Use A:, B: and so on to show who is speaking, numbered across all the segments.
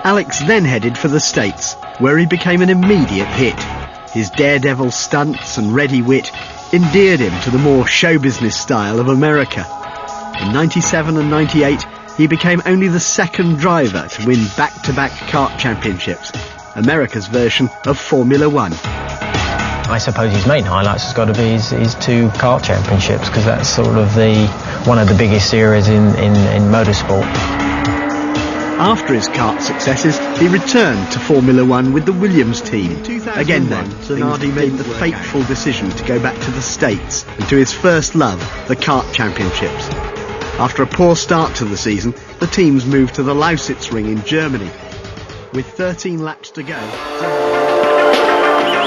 A: Alex then headed for the States, where he became an immediate hit. His daredevil stunts and ready wit endeared him to the more show business style of America. In 97 and 98, he became only the second driver to win back-to-back kart championships, America's version of Formula One.
B: I suppose his main highlights has got to be his two kart championships, because that's sort of one of the biggest series in motorsport.
A: After his kart successes, he returned to Formula One with the Williams team. Again then, Zanardi made the fateful decision to go back to the States and to his first love, the kart championships. After a poor start to the season, the teams moved to the Lausitz ring in Germany. With 13 laps to go...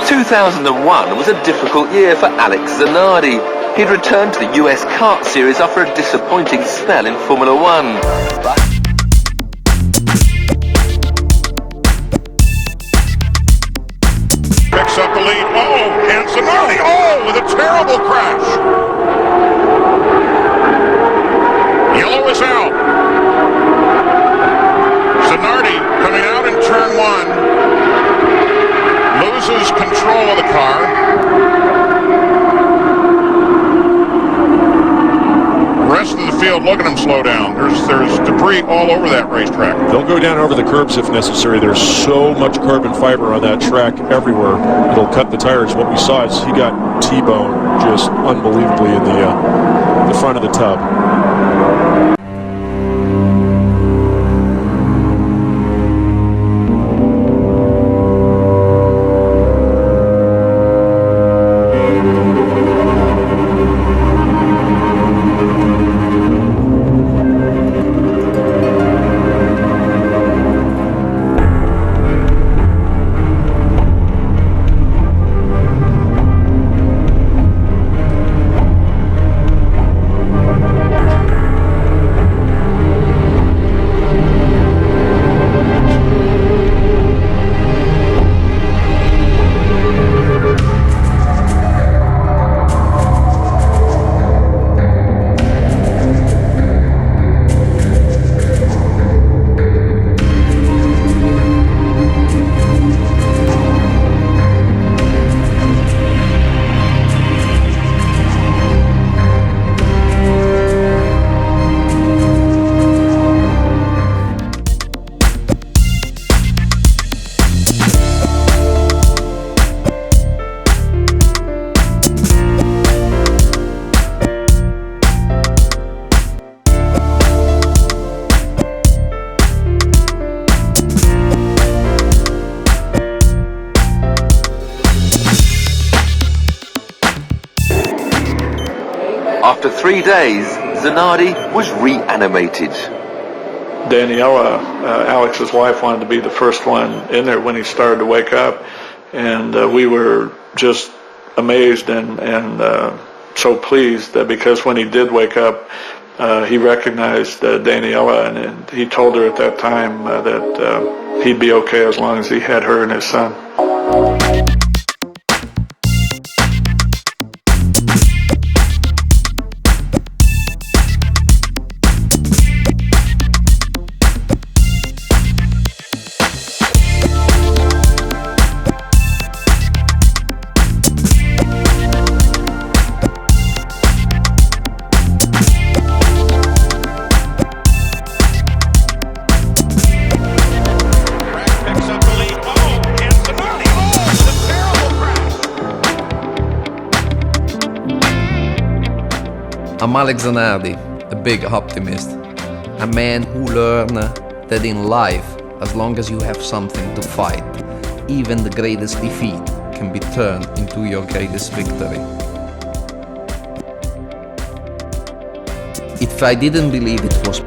C: 2001 was a difficult year for Alex Zanardi. He'd returned to the US kart series after a disappointing spell in Formula One. But
D: picks up the lead. Oh, and Zanardi, with a terrible crash. Yellow is out. Zanardi coming out in turn one. Loses control of the car. The rest of the field, look at him slow down. There's debris all over that racetrack.
E: They'll go down over the curbs if necessary. There's so much carbon fiber on that track everywhere. It'll cut the tires. What we saw is he got T-boned just unbelievably in the front of the tub.
C: after 3 days, Zanardi was reanimated.
F: Daniela, Alex's wife, wanted to be the first one in there when he started to wake up, and we were just amazed and so pleased that because when he did wake up, he recognized Daniela, and he told her at that time that he'd be okay as long as he had her and his son.
G: I'm Alex Zanardi, a big optimist, a man who learned that in life, as long as you have something to fight, even the greatest defeat can be turned into your greatest victory. If I didn't believe it was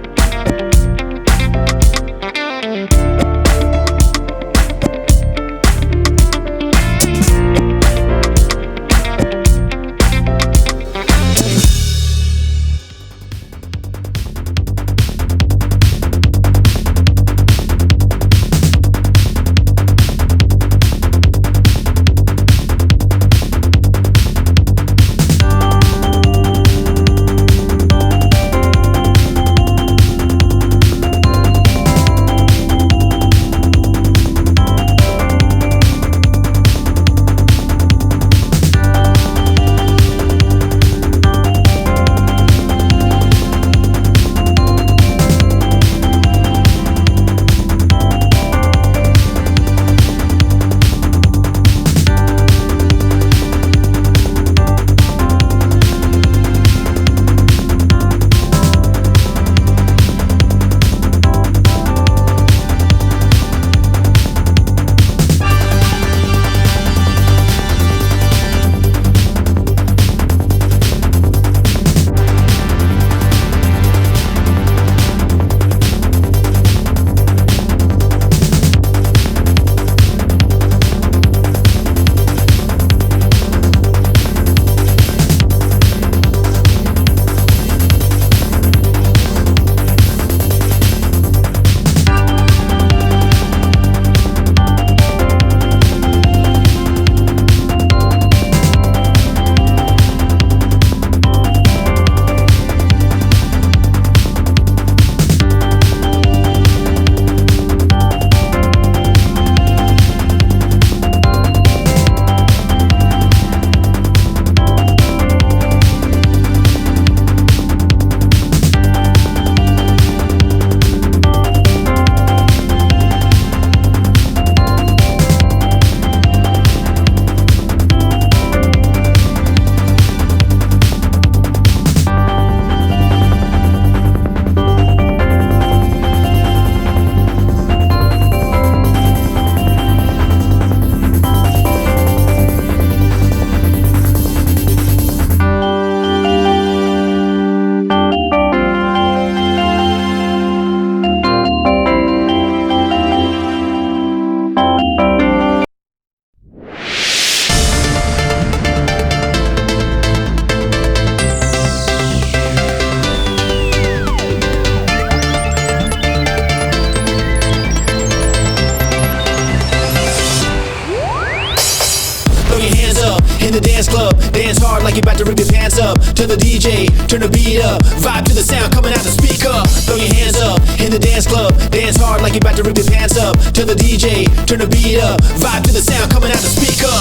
H: your pants up to the DJ, turn the beat up, vibe to the sound coming out the speaker. Throw your hands up in the dance club, dance hard like you're about to rip your pants up to the DJ, turn the beat up, vibe to the sound coming out the speaker.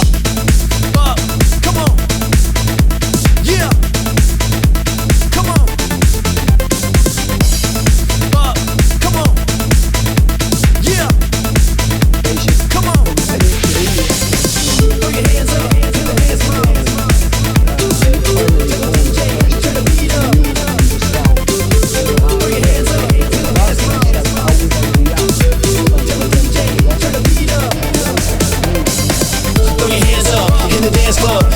H: Up, come on, yeah, come on. Up, come on, yeah, come on. Throw your hands up to the dance floor.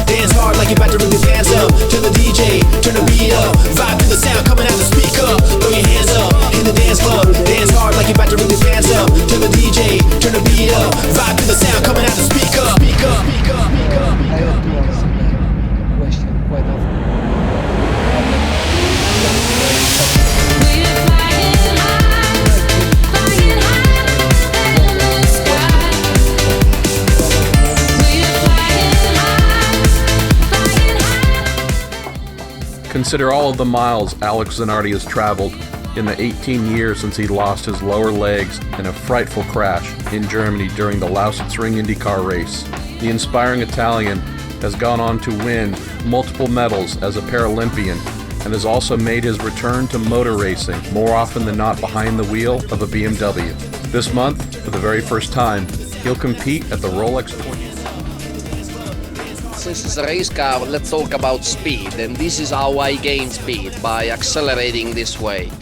H: Dance hard like you're about to rip your pants up to the DJ, turn the beat up, vibe to the sound coming out the speaker. Throw your hands up in the dance club, dance hard like you're about to rip your pants up to the DJ, turn the beat up, vibe to the sound coming out the speaker.
I: Consider all of the miles Alex Zanardi has traveled in the 18 years since he lost his lower legs in a frightful crash in Germany during the Lausitzring IndyCar race. The inspiring Italian has gone on to win multiple medals as a Paralympian and has also made his return to motor racing, more often than not behind the wheel of a BMW. This month, for the very first time, he'll compete at the Rolex 20.
G: Since it's a race car, let's talk about speed, and this is how I gain speed, by accelerating this way.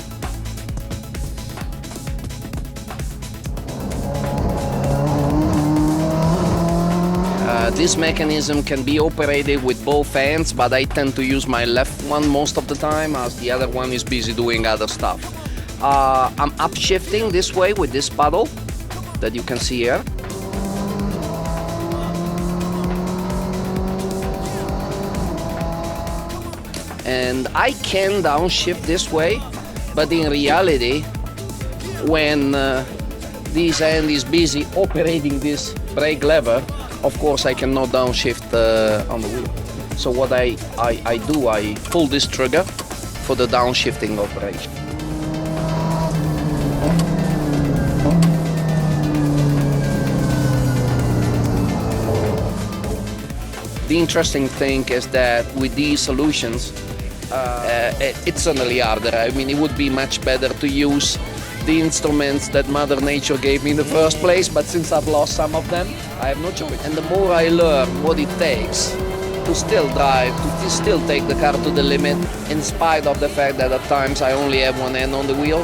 G: This mechanism can be operated with both hands, but I tend to use my left one most of the time as the other one is busy doing other stuff. I'm upshifting this way with this paddle that you can see here. And I can downshift this way, but in reality, when this hand is busy operating this brake lever, of course I cannot downshift on the wheel. So what I do, I pull this trigger for the downshifting operation. The interesting thing is that with these solutions, it's certainly harder. I mean, it would be much better to use the instruments that Mother Nature gave me in the first place, but since I've lost some of them, I have no choice. And the more I learn what it takes to still drive, to still take the car to the limit, in spite of the fact that at times I only have one hand on the wheel,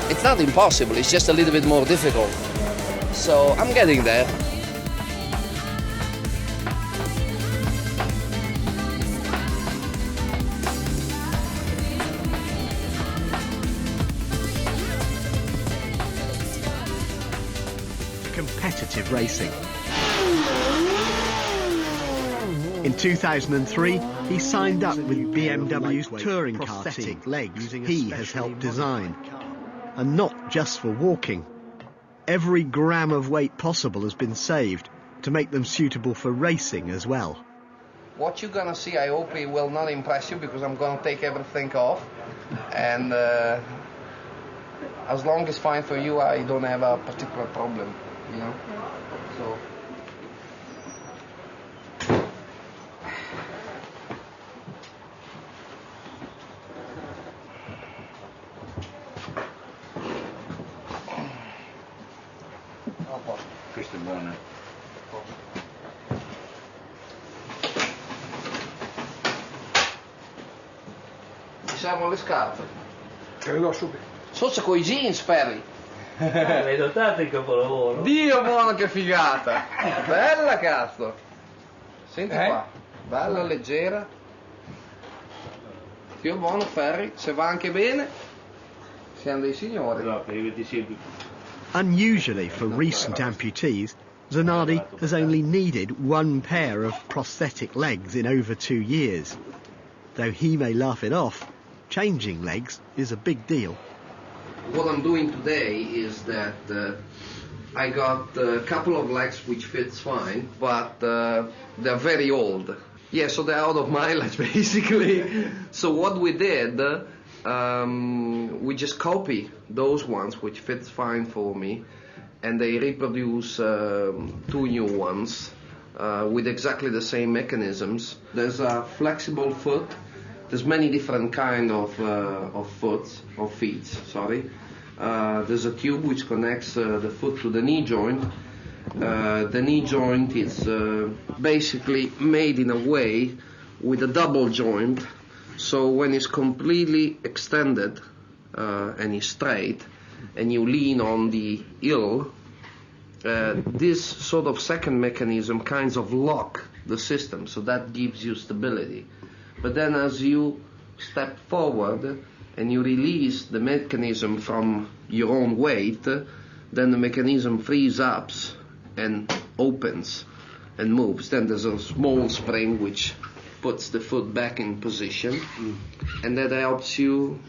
G: it's not impossible, it's just a little bit more difficult. So I'm getting there.
A: Competitive racing. In 2003, he signed up with BMW's touring car team, legs he has helped design. And not just for walking. Every gram of weight possible has been saved to make them suitable for racing as well.
G: What you're gonna see, I hope it will not impress you, because I'm gonna take everything off. And as long as it's fine for you, I don't have a particular problem. You know, so
J: questo è buono.
G: Ci servono le scarpe.
J: Te le do subito.
G: Sozza coi jeans, Perry.
K: Hai notato il capolavoro?
G: Dio buono, che figata! Bella cazzo! Senti qua, bella leggera. Dio buono, Ferri, se va anche bene, siamo dei signori.
A: Unusually for recent amputees, Zanardi has only needed one pair of prosthetic legs in over 2 years. Though he may laugh it off, changing legs is a big deal.
G: What I'm doing today is that I got a couple of legs which fits fine, but they're very old. Yeah, so they're out of mileage basically. So what we did, we just copy those ones which fits fine for me, and they reproduce 2 new ones with exactly the same mechanisms. There's a flexible foot. There's many different kind of feet. Sorry. There's a tube which connects the foot to the knee joint. The knee joint is basically made in a way with a double joint, so when it's completely extended and is straight and you lean on the heel, this sort of second mechanism kinds of lock the system, so that gives you stability. But then as you step forward and you release the mechanism from your own weight, then the mechanism frees up and opens and moves. Then there's a small spring which puts the foot back in position, and that helps you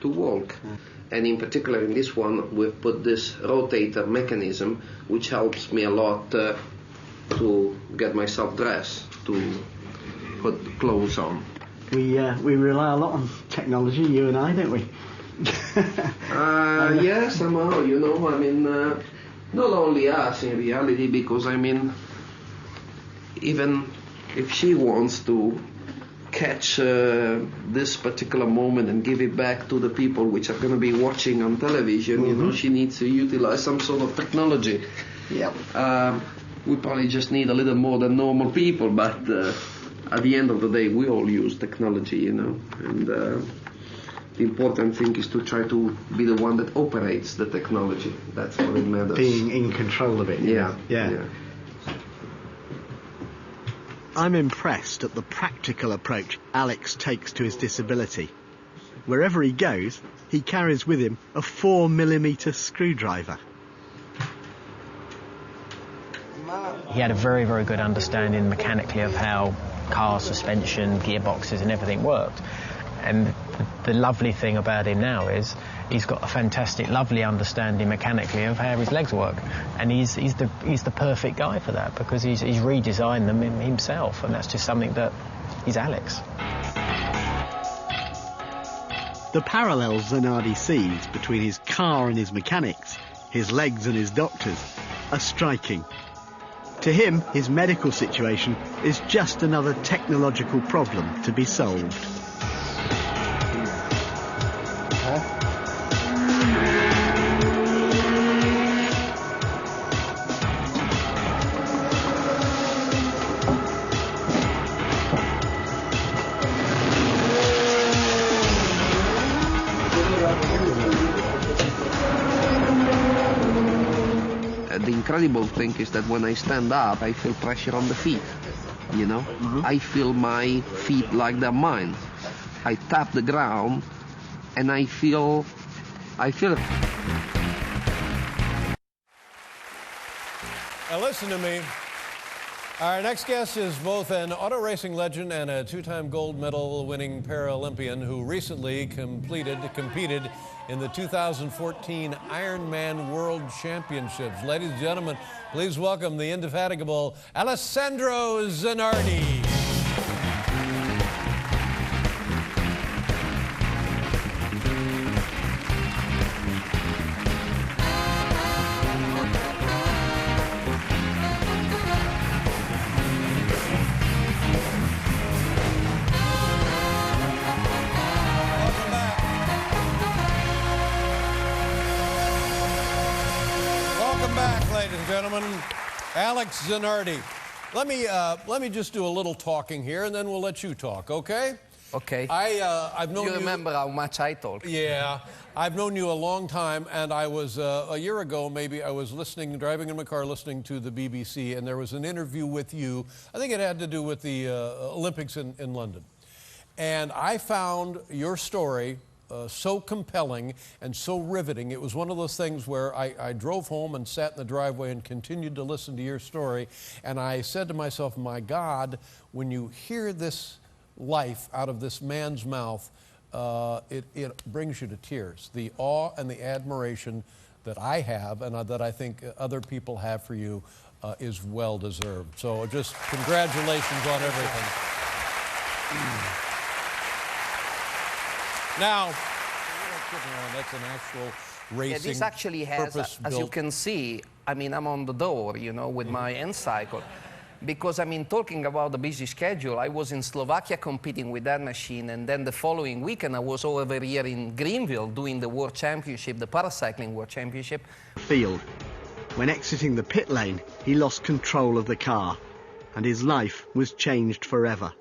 G: to walk. And in particular in this one we've put this rotator mechanism which helps me a lot to get myself dressed, to put clothes on.
A: We rely a lot on technology, you and I, don't we?
G: Yeah, somehow, you know, I mean, not only us in reality, because I mean, even if she wants to catch this particular moment and give it back to the people which are going to be watching on television, you know, she needs to utilize some sort of technology.
A: Yep.
G: We probably just need a little more than normal people, but at the end of the day, we all use technology, you know, and the important thing is to try to be the one that operates the technology. That's what it matters.
A: Being in control of it.
G: Yeah.
A: I'm impressed at the practical approach Alex takes to his disability. Wherever he goes, he carries with him a 4mm screwdriver.
B: He had a very, very good understanding mechanically of how car suspension, gearboxes and everything worked. And the lovely thing about him now is he's got a fantastic, lovely understanding mechanically of how his legs work. And he's the perfect guy for that, because he's redesigned them himself, and that's just something that he's Alex.
A: The parallels Zanardi sees between his car and his mechanics, his legs and his doctors, are striking. To him, his medical situation is just another technological problem to be solved.
G: The incredible thing is that when I stand up, I feel pressure on the feet, you know? I feel my feet like they're mine. I tap the ground and I feel it.
J: Now listen to me. Our next guest is both an auto racing legend and a 2-time gold medal winning Paralympian who recently competed in the 2014 Ironman World Championships. Ladies and gentlemen, please welcome the indefatigable Alessandro Zanardi. Gentlemen, Alex Zanardi. Let me just do a little talking here, and then we'll let you talk, okay?
G: Okay.
J: I've known you.
G: Remember how much I talk?
J: Yeah, I've known you a long time, and I was a year ago maybe. I was driving in my car, listening to the BBC, and there was an interview with you. I think it had to do with the Olympics in London, and I found your story so compelling and so riveting. It was one of those things where I drove home and sat in the driveway and continued to listen to your story, and I said to myself, my God, when you hear this life out of this man's mouth, it brings you to tears. The awe and the admiration that I have and that I think other people have for you is well deserved. So just congratulations on everything. Now, that's an actual racing,
G: this actually has, as you can see, I mean, I'm on the door, you know, with my end cycle. Because, I mean, talking about the busy schedule, I was in Slovakia competing with that machine, and then the following weekend I was over here in Greenville doing the World Championship, the Paracycling World Championship.
A: Field. When exiting the pit lane, he lost control of the car, and his life was changed forever.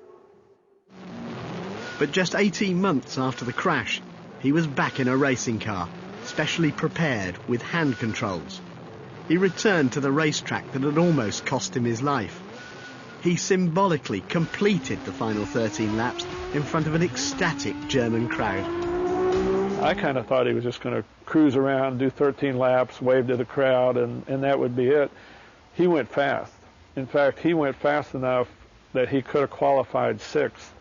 A: But just 18 months after the crash, he was back in a racing car, specially prepared with hand controls. He returned to the racetrack that had almost cost him his life. He symbolically completed the final 13 laps in front of an ecstatic German crowd.
F: I kind of thought he was just going to cruise around, do 13 laps, wave to the crowd, and that would be it. He went fast. In fact, he went fast enough that he could have qualified 6th.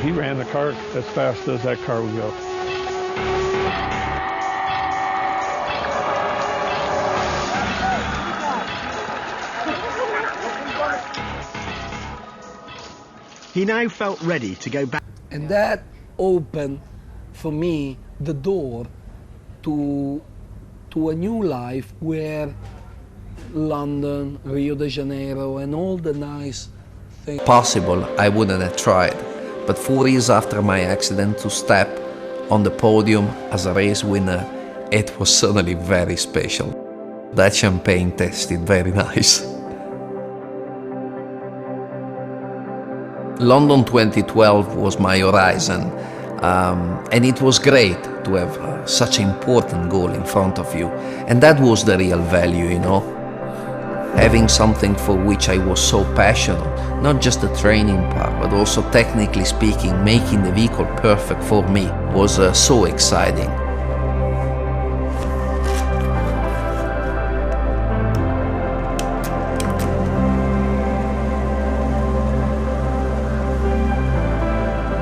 F: He ran the car as fast as that car would go.
A: He now felt ready to go back.
L: And that opened for me the door to a new life where London, Rio de Janeiro and all the nice things.
G: Possible, I wouldn't have tried. But 4 years after my accident, to step on the podium as a race winner, it was certainly very special. That champagne tasted very nice. London 2012 was my horizon, and it was great to have such an important goal in front of you. And that was the real value, you know. Having something for which I was so passionate, not just the training part, but also technically speaking, making the vehicle perfect for me was so exciting.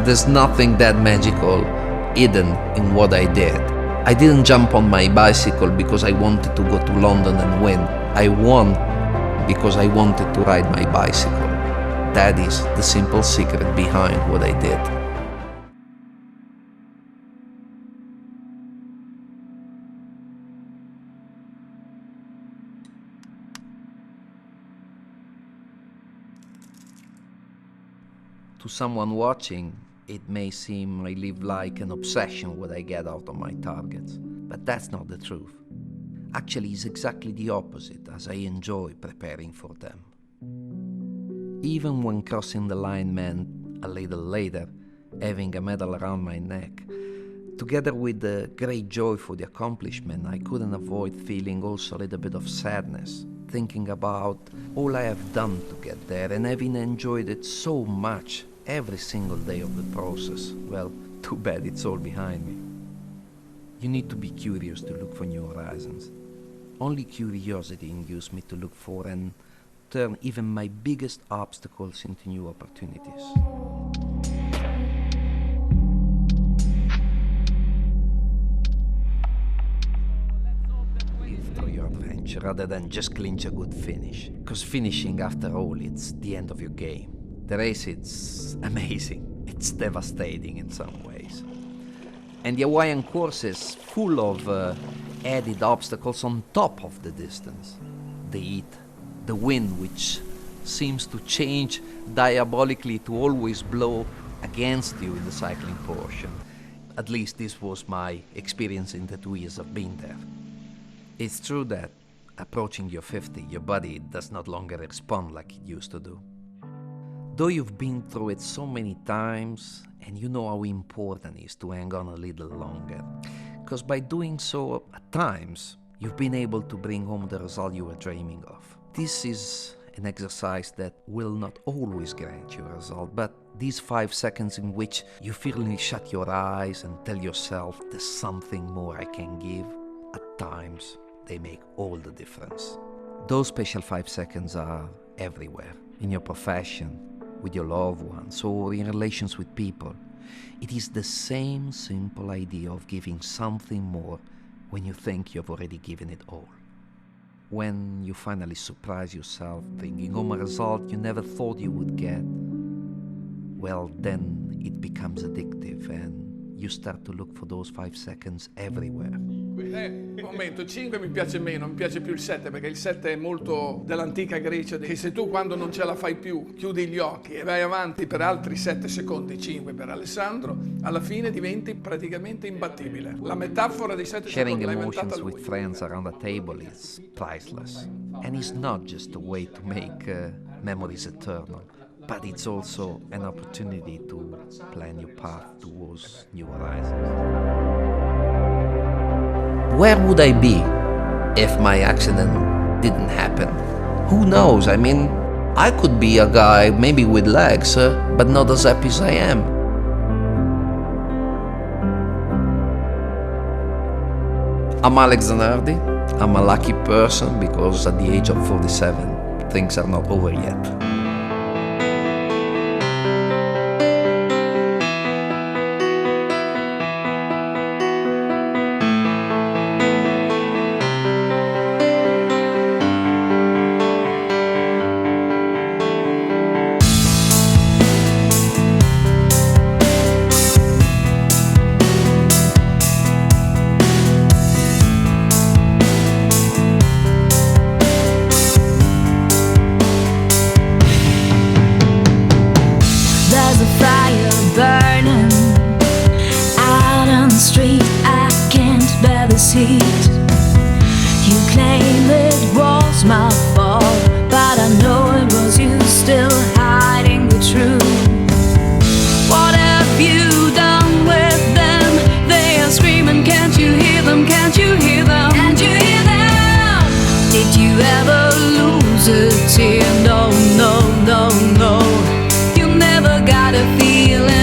G: There's nothing that magical hidden in what I did. I didn't jump on my bicycle because I wanted to go to London and win. I won because I wanted to ride my bicycle. That is the simple secret behind what I did. To someone watching, it may seem I live like an obsession what I get out of my targets, but that's not the truth. Actually, it's exactly the opposite, as I enjoy preparing for them. Even when crossing the line meant, a little later, having a medal around my neck, together with the great joy for the accomplishment, I couldn't avoid feeling also a little bit of sadness, thinking about all I have done to get there and having enjoyed it so much every single day of the process. Well, too bad it's all behind me. You need to be curious to look for new horizons. Only curiosity induced me to look for and turn even my biggest obstacles into new opportunities. Live through your adventure rather than just clinch a good finish. Because finishing, after all, it's the end of your game. The race, it's amazing. It's devastating in some ways. And the Hawaiian course is full of added obstacles on top of the distance. The heat, the wind, which seems to change diabolically to always blow against you in the cycling portion. At least this was my experience in the 2 years I've been there. It's true that approaching your 50, your body does not longer respond like it used to do. Though you've been through it so many times, and you know how important it is to hang on a little longer. Because by doing so, at times, you've been able to bring home the result you were dreaming of. This is an exercise that will not always grant you a result, but these 5 seconds in which you firmly shut your eyes and tell yourself there's something more I can give, at times, they make all the difference. Those special 5 seconds are everywhere, in your profession, with your loved ones, or in relations with people. It is the same simple idea of giving something more when you think you've already given it all. when you finally surprise yourself thinking of a result you never thought you would get, well, then it becomes addictive and you start to look for those 5 seconds everywhere.
M: Un momento, il 5 mi piace meno, mi piace più il 7 perché il 7 è molto dell'antica Grecia, che se tu quando non ce la fai più chiudi gli occhi e vai avanti per altri 7 secondi, 5 per Alessandro, alla fine diventi praticamente imbattibile. La metafora dei 7
G: Sharing
M: secondi l'ha inventata
G: emotions
M: lui.
G: with friends around the table is priceless. And it's not just a way to make memories eternal, but it's also an opportunity to plan your path towards new horizons. Where would I be if my accident didn't happen? Who knows? I mean, I could be a guy maybe with legs, but not as happy as I am. I'm Alex Zanardi. I'm a lucky person because at the age of 47, things are not over yet.
N: You claim it was my fault, but I know it was you still hiding the truth. What have you done with them? They are screaming, can't you hear them? Can't you hear them? Can't you hear them? Did you ever lose a tear? No, no, no, no. You never got a feeling.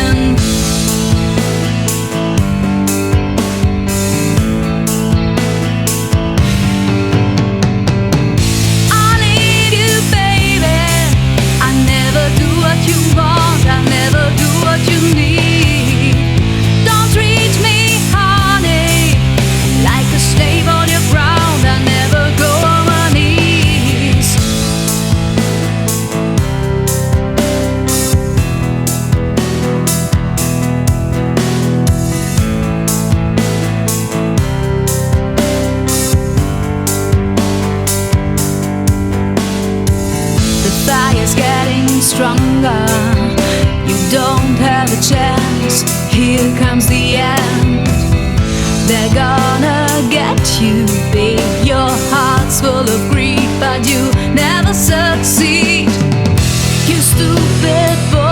N: Stronger, you don't have a chance. Here comes the end. They're gonna get you, babe. Your heart's full of grief, but you never succeed. You stupid boy.